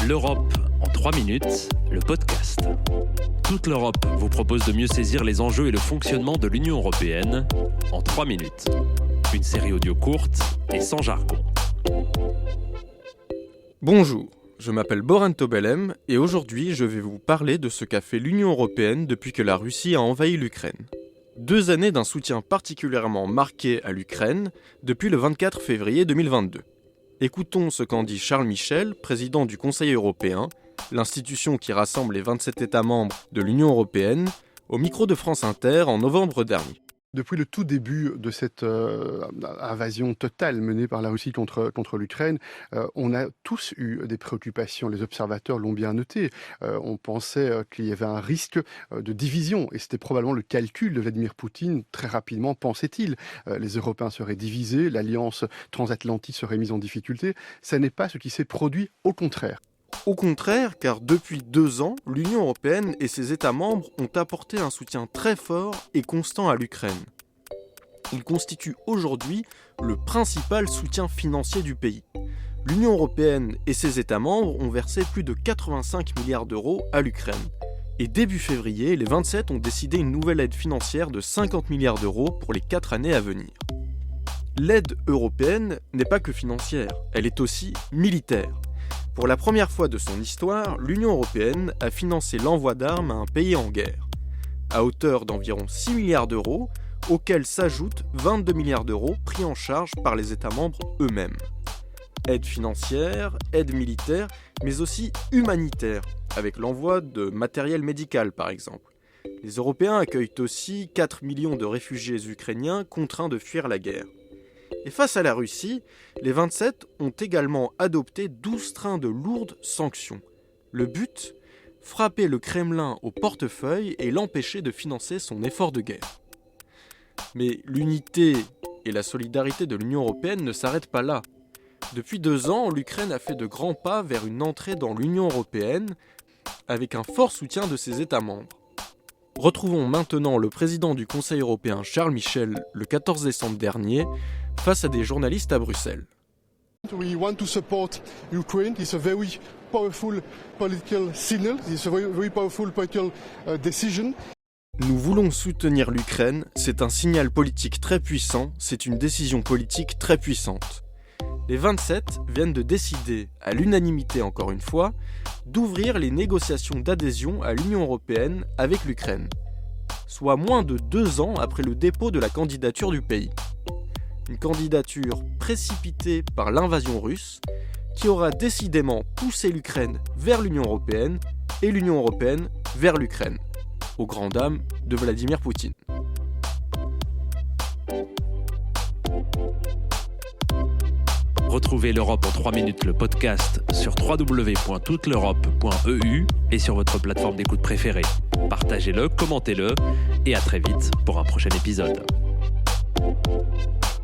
L'Europe en 3 minutes, le podcast. Toute l'Europe vous propose de mieux saisir les enjeux et le fonctionnement de l'Union européenne en 3 minutes. Une série audio courte et sans jargon. Bonjour, je m'appelle Boran Tobelem et aujourd'hui je vais vous parler de ce qu'a fait l'Union européenne depuis que la Russie a envahi l'Ukraine. 2 années d'un soutien particulièrement marqué à l'Ukraine depuis le 24 février 2022. Écoutons ce qu'en dit Charles Michel, président du Conseil européen, l'institution qui rassemble les 27 États membres de l'Union européenne, au micro de France Inter en novembre dernier. Depuis le tout début de cette invasion totale menée par la Russie contre l'Ukraine, on a tous eu des préoccupations. Les observateurs l'ont bien noté. On pensait qu'il y avait un risque de division. Et c'était probablement le calcul de Vladimir Poutine, très rapidement, pensait-il. Les Européens seraient divisés, l'alliance transatlantique serait mise en difficulté. Ça n'est pas ce qui s'est produit, au contraire. Au contraire, car depuis 2 ans, l'Union européenne et ses États membres ont apporté un soutien très fort et constant à l'Ukraine. Il constitue aujourd'hui le principal soutien financier du pays. L'Union européenne et ses États membres ont versé plus de 85 milliards d'euros à l'Ukraine. Et début février, les 27 ont décidé une nouvelle aide financière de 50 milliards d'euros pour les 4 années à venir. L'aide européenne n'est pas que financière, elle est aussi militaire. Pour la première fois de son histoire, l'Union européenne a financé l'envoi d'armes à un pays en guerre, à hauteur d'environ 6 milliards d'euros, auxquels s'ajoutent 22 milliards d'euros pris en charge par les États membres eux-mêmes. Aide financière, aide militaire, mais aussi humanitaire, avec l'envoi de matériel médical par exemple. Les Européens accueillent aussi 4 millions de réfugiés ukrainiens contraints de fuir la guerre. Et face à la Russie, les 27 ont également adopté 12 trains de lourdes sanctions. Le but ? Frapper le Kremlin au portefeuille et l'empêcher de financer son effort de guerre. Mais l'unité et la solidarité de l'Union européenne ne s'arrêtent pas là. Depuis 2 ans, l'Ukraine a fait de grands pas vers une entrée dans l'Union européenne avec un fort soutien de ses États membres. Retrouvons maintenant le président du Conseil européen Charles Michel le 14 décembre dernier face à des journalistes à Bruxelles. We want to support Ukraine. It's a very powerful political signal. It's a very powerful political decision. Nous voulons soutenir l'Ukraine, c'est un signal politique très puissant, c'est une décision politique très puissante. Les 27 viennent de décider, à l'unanimité encore une fois, d'ouvrir les négociations d'adhésion à l'Union européenne avec l'Ukraine, soit moins de 2 ans après le dépôt de la candidature du pays. Une candidature précipitée par l'invasion russe qui aura décidément poussé l'Ukraine vers l'Union européenne et l'Union européenne vers l'Ukraine, aux grandes dames de Vladimir Poutine. Retrouvez l'Europe en 3 minutes, le podcast, sur www.touteleurope.eu et sur votre plateforme d'écoute préférée. Partagez-le, commentez-le et à très vite pour un prochain épisode.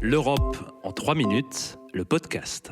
L'Europe en 3 minutes, le podcast.